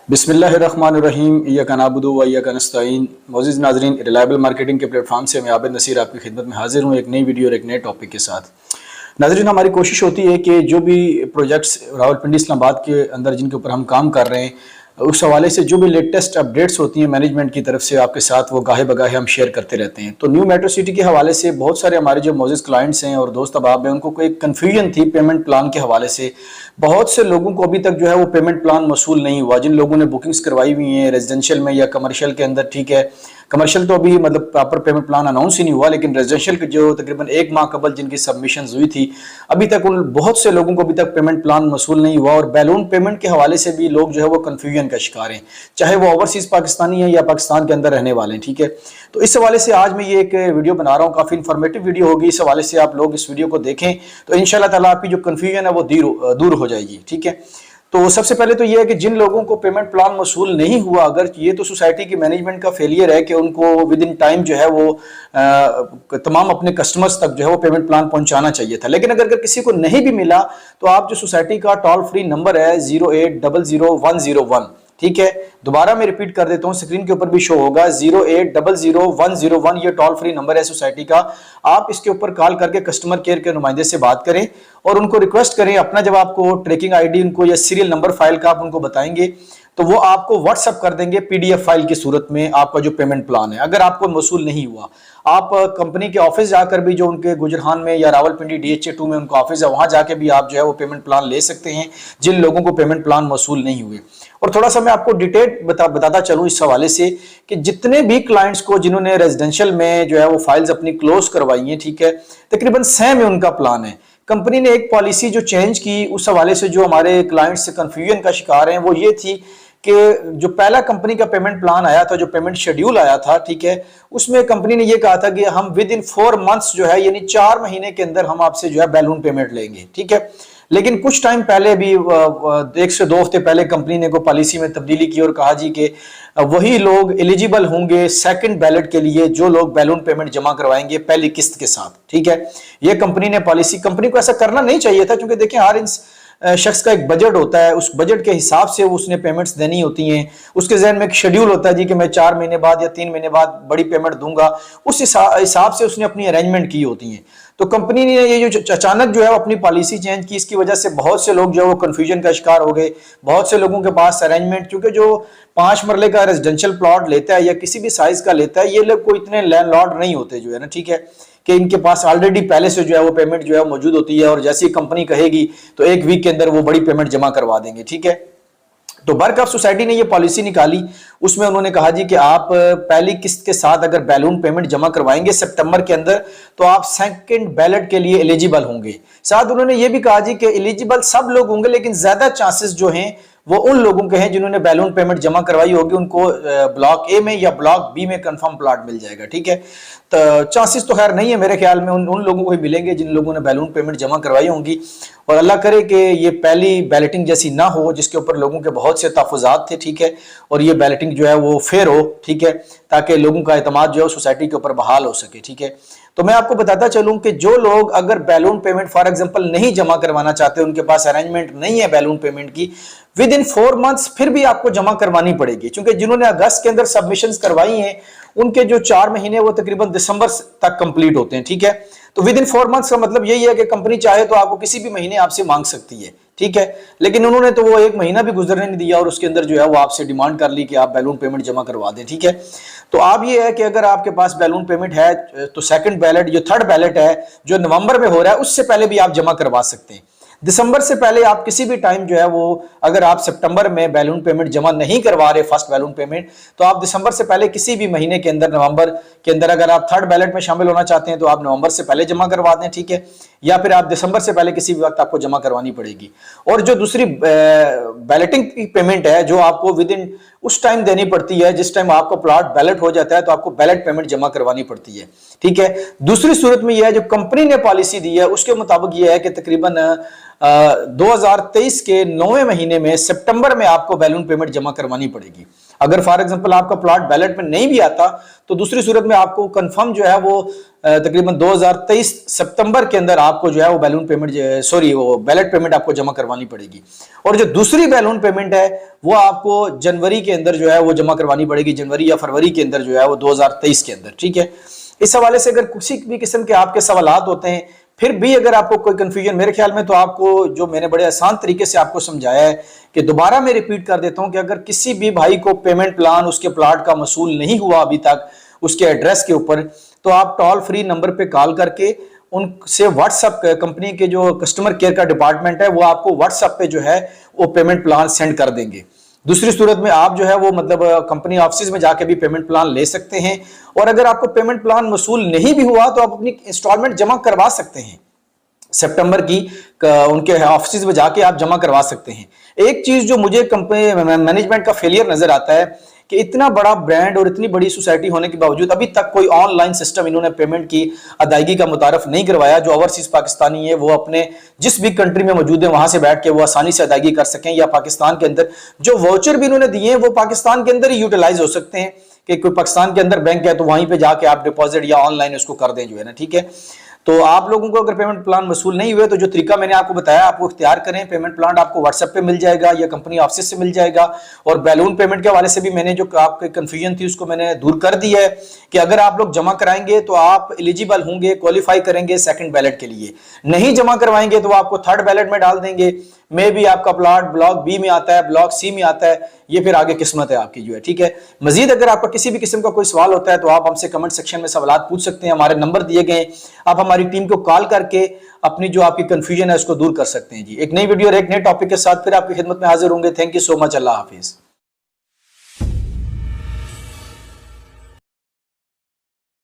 बिस्मिल्लाहिर्रहमानिर्रहीम इय्याका नअबुदु व इय्याका नस्तईन। मोअज़्ज़िज़ नाज़रीन, रिलायबल मार्केटिंग के प्लेटफॉर्म से मैं आबिद नसीर आपकी खिदमत में हाजिर हूँ एक नई वीडियो और एक नए टॉपिक के साथ। नाज़रीन, हमारी कोशिश होती है कि जो भी प्रोजेक्ट्स रावलपिंडी इस्लामाबाद के अंदर जिनके ऊपर हम काम कर रहे हैं, उस हवाले से जो भी लेटेस्ट अपडेट्स होती हैं मैनेजमेंट की तरफ से आपके साथ, वो गाहे बगाहे हम शेयर करते रहते हैं। तो न्यू मेट्रो सिटी के हवाले से बहुत सारे हमारे जो मोअज़्ज़िज़ क्लाइंट्स हैं और दोस्त अहबाब हैं, उनको कोई कन्फ्यूजन थी पेमेंट प्लान के हवाले से। बहुत से लोगों को अभी तक जो है वो पेमेंट प्लान मौसूल नहीं हुआ। जिन लोगों ने बुकिंग्स करवाई हुई हैं रेजिडेंशियल में या कमर्शियल के अंदर, ठीक है, कमर्शियल तो अभी मतलब प्रॉपर पेमेंट प्लान अनाउंस ही नहीं हुआ, लेकिन रेजिडेंशियल के जो तकरीबन एक माह कबल जिनकी सबमिशन हुई थी, अभी तक उन बहुत से लोगों को अभी तक पेमेंट प्लान मौसूल नहीं हुआ। और बैलून पेमेंट के हवाले से भी लोग जो है वो कन्फ्यूजन का शिकार हैं, चाहे वो ओवरसीज पाकिस्तानी है या पाकिस्तान के अंदर रहने वाले हैं, ठीक है। तो इस हवाले से आज मैं ये एक वीडियो बना रहा हूँ, काफ़ी इन्फॉर्मेटिव वीडियो होगी। इस हवाले से आप लोग इस वीडियो को देखें तो इंशाल्लाह ताला आपकी जो कन्फ्यूजन है वो दूर हो जाएगी, ठीक है। तो सबसे पहले तो ये है कि जिन लोगों को पेमेंट प्लान मौसूल नहीं हुआ, अगर ये तो सोसाइटी की मैनेजमेंट का फेलियर है कि उनको विद इन टाइम जो है वो तमाम अपने कस्टमर्स तक जो है वो पेमेंट प्लान पहुंचाना चाहिए था। लेकिन अगर किसी को नहीं भी मिला तो आप जो सोसाइटी का टोल फ्री नंबर है 08000101, ठीक है, दोबारा मैं रिपीट कर देता हूं, स्क्रीन के ऊपर भी शो होगा 08000101, ये टोल फ्री नंबर है सोसाइटी का। आप इसके ऊपर कॉल करके कस्टमर केयर के नुमाइंदे से बात करें और उनको रिक्वेस्ट करें अपना, जब आपको ट्रैकिंग आईडी उनको या सीरियल नंबर फाइल का आप उनको बताएंगे तो वो आपको व्हाट्सएप कर देंगे पीडीएफ फाइल की सूरत में आपका जो पेमेंट प्लान है। अगर आपको मौसूल नहीं हुआ, आप कंपनी के ऑफिस जाकर भी, जो उनके गुजरहान में या रावलपिंडी DHA 2 में उनका ऑफिस है, वहां जाके भी आप जो है वो पेमेंट प्लान ले सकते हैं जिन लोगों को पेमेंट प्लान मौसूल नहीं हुए। और थोड़ा सा मैं आपको डिटेल बताता चलूं इस हवाले से कि जितने भी क्लाइंट्स को जिन्होंने रेजिडेंशियल में जो है वो फाइल्स अपनी क्लोज करवाई हैं, ठीक है, तकरीबन सेम है उनका प्लान है। कंपनी ने एक पॉलिसी जो चेंज की, उस हवाले से जो हमारे क्लाइंट्स से कंफ्यूजन का शिकार हैं, वो ये थी कि जो पहला कंपनी का पेमेंट प्लान आया था, जो पेमेंट शेड्यूल आया था, ठीक है, उसमें कंपनी ने ये कहा था कि हम विद इन 4 मंथ्स जो है, यानी 4 महीने के अंदर हम आपसे जो है बैलून पेमेंट लेंगे, ठीक है। लेकिन कुछ टाइम पहले भी, 1 से 2 हफ्ते पहले, कंपनी ने को पॉलिसी में तब्दीली की और कहा जी कि वही लोग एलिजिबल होंगे सेकंड बैलेट के लिए जो लोग बैलून पेमेंट जमा करवाएंगे पहली किस्त के साथ, ठीक है। ये कंपनी ने पॉलिसी, कंपनी को ऐसा करना नहीं चाहिए था, क्योंकि देखिए हर शख्स का एक बजट होता है, उस बजट के हिसाब से उसने पेमेंट्स देनी होती हैं। उसके जहन में एक शेड्यूल होता है जी कि मैं 4 महीने बाद या 3 महीने बाद बड़ी पेमेंट दूंगा, उस हिसाब से उसने अपनी अरेंजमेंट की होती हैं। तो कंपनी ने ये जो अचानक जो है अपनी पॉलिसी चेंज की, इसकी वजह से बहुत से लोग जो है वो कन्फ्यूजन का शिकार हो गए। बहुत से लोगों के पास अरेंजमेंट, क्योंकि जो 5 मरले का रेजिडेंशियल प्लॉट लेता है या किसी भी साइज का लेता है, ये लोग कोई इतने लैंडलॉर्ड नहीं होते जो है ना, ठीक है, कि इनके पास ऑलरेडी पहले से जो है वो पेमेंट जो है मौजूद होती है और जैसी कंपनी कहेगी तो 1 वीक के अंदर वो बड़ी पेमेंट जमा करवा देंगे, ठीक है। तो बरकफ सोसाइटी ने ये पॉलिसी निकाली, उसमें उन्होंने कहा जी कि आप पहली किस्त के साथ अगर बैलून पेमेंट जमा करवाएंगे सितंबर के अंदर तो आप सेकंड बैलेट के लिए एलिजिबल होंगे। साथ उन्होंने ये भी कहा जी कि एलिजिबल सब लोग होंगे, लेकिन ज्यादा चांसेस जो हैं वो उन लोगों के हैं जिन्होंने बैलून पेमेंट जमा करवाई होगी, उनको ब्लॉक ए में या ब्लॉक बी में कंफर्म प्लॉट मिल जाएगा, ठीक है। तो चांसेस तो खैर नहीं है मेरे ख्याल में, उन लोगों को ही मिलेंगे जिन लोगों ने बैलून पेमेंट जमा करवाई होंगी। और अल्लाह करे कि ये पहली बैलेटिंग जैसी ना हो जिसके ऊपर लोगों के बहुत से तहफ़्फ़ुज़ात थे, ठीक है, और ये बैलेटिंग जो है वो फेयर हो, ठीक है, ताकि लोगों का एतमाद जो है सोसाइटी के ऊपर बहाल हो सके, ठीक है। तो मैं आपको बताता चलूं कि जो लोग अगर बैलून पेमेंट फॉर एग्जांपल नहीं जमा करवाना चाहते, उनके पास अरेंजमेंट नहीं है बैलून पेमेंट की, विद इन 4 मंथ्स फिर भी आपको जमा करवानी पड़ेगी, क्योंकि जिन्होंने अगस्त के अंदर सबमिशंस करवाई हैं उनके जो 4 महीने वो तकरीबन दिसंबर तक कंप्लीट होते हैं, ठीक है। तो विद इन 4 मंथ्स का मतलब यही है कि कंपनी चाहे तो आपको किसी भी महीने आपसे मांग सकती है, ठीक है, लेकिन उन्होंने तो वो 1 महीना भी गुजरने नहीं दिया और उसके अंदर जो है वो आपसे डिमांड कर ली कि आप बैलून पेमेंट जमा करवा दें, ठीक है। तो आप ये है कि अगर आपके पास बैलून पेमेंट है तो सेकंड बैलेट, जो थर्ड बैलेट है जो नवंबर में हो रहा है, उससे पहले भी आप जमा करवा सकते हैं। दिसंबर से पहले आप किसी भी टाइम जो है वो, अगर आप सितंबर में बैलून पेमेंट जमा नहीं करवा रहे फर्स्ट बैलून पेमेंट, तो आप दिसंबर से पहले किसी भी महीने के अंदर, नवंबर के अंदर अगर आप थर्ड बैलेट में शामिल होना चाहते हैं तो आप नवंबर से पहले जमा करवा दें, ठीक है, या फिर आप दिसंबर से पहले किसी भी वक्त आपको जमा करवानी पड़ेगी। और जो दूसरी बैलेटिंग की पेमेंट है जो आपको विद इन उस टाइम देनी पड़ती है जिस टाइम आपको प्लॉट बैलेट हो जाता है, तो आपको बैलेट पेमेंट जमा करवानी पड़ती है, ठीक है। दूसरी सूरत में यह है जो कंपनी ने पॉलिसी दी है उसके मुताबिक यह है कि तकरीबन 2023 के 9वें महीने में सितंबर में आपको बैलून पेमेंट जमा करवानी पड़ेगी। अगर फॉर एग्जांपल आपका प्लॉट बैलेट में नहीं भी आता तो दूसरी सूरत में आपको कंफर्म जो है वो तकरीबन 2023 सितंबर के अंदर आपको जो है वो बैलून पेमेंट, सॉरी वो बैलेट पेमेंट आपको जमा करवानी पड़ेगी। और जो दूसरी बैलून पेमेंट है वो आपको जनवरी के अंदर जो है वो जमा करवानी पड़ेगी, जनवरी या फरवरी के अंदर जो है वो 2023 के अंदर। ठीक है, इस हवाले से अगर किसी भी किस्म के आपके सवालात होते हैं, फिर भी अगर आपको कोई कंफ्यूजन, मेरे ख्याल में तो आपको जो मैंने बड़े आसान तरीके से आपको समझाया है कि दोबारा मैं रिपीट कर देता हूं कि अगर किसी भी भाई को पेमेंट प्लान उसके प्लॉट का मसूल नहीं हुआ अभी तक उसके एड्रेस के ऊपर, तो आप टोल फ्री नंबर पे कॉल करके उनसे व्हाट्सएप, कंपनी के जो कस्टमर केयर का डिपार्टमेंट है वो आपको व्हाट्सएप पे जो है वो पेमेंट प्लान सेंड कर देंगे। दूसरी सूरत में आप जो है वो मतलब कंपनी ऑफिस में जाके भी पेमेंट प्लान ले सकते हैं। और अगर आपको पेमेंट प्लान वसूल नहीं भी हुआ तो आप अपनी इंस्टॉलमेंट जमा करवा सकते हैं, सितंबर की उनके ऑफिस में जाके आप जमा करवा सकते हैं। एक चीज जो मुझे कंपनी मैनेजमेंट का फेलियर नजर आता है कि इतना बड़ा ब्रांड और इतनी बड़ी सोसाइटी होने के बावजूद अभी तक कोई ऑनलाइन सिस्टम इन्होंने पेमेंट की अदायगी का मुतारफ नहीं करवाया, जो ओवरसीज पाकिस्तानी है वो अपने जिस भी कंट्री में मौजूद है वहां से बैठ के वो आसानी से अदायगी कर सकें, या पाकिस्तान के अंदर जो वाउचर भी इन्होंने दिए हैं वो पाकिस्तान के अंदर ही यूटिलाइज हो सकते हैं कि कोई पाकिस्तान के अंदर बैंक है तो वहीं पे जाके आप डिपॉजिट या ऑनलाइन उसको कर दें जो है ना। ठीक है, तो आप लोगों को अगर पेमेंट प्लान वसूल नहीं हुए तो जो तरीका मैंने आपको बताया आपको इख्तियार करें। पेमेंट प्लान आपको व्हाट्सएप पे मिल जाएगा या कंपनी ऑफिस से मिल जाएगा। और बैलून पेमेंट के हवाले से भी मैंने जो आपकी कंफ्यूजन थी उसको मैंने दूर कर दी है कि अगर आप लोग जमा कराएंगे तो आप एलिजिबल होंगे, क्वालिफाई करेंगे सेकंड बैलेट के लिए। नहीं जमा करवाएंगे तो आपको थर्ड बैलेट में डाल देंगे। मे भी आपका प्लॉट ब्लॉक बी में आता है, ब्लॉक सी में आता है, ये फिर आगे किस्मत है आपकी जो है। ठीक है, मजीद अगर आपका किसी भी किस्म का कोई सवाल होता है तो आप हमसे कमेंट सेक्शन में सवाल पूछ सकते हैं, हमारे नंबर दिए गए, आप हमारी टीम को कॉल करके अपनी जो आपकी कंफ्यूजन है उसको दूर कर सकते हैं जी। एक नई वीडियो और एक नए टॉपिक के साथ फिर आपकी खिदमत में हाजिर होंगे। Thank you so much, Allah Hafiz.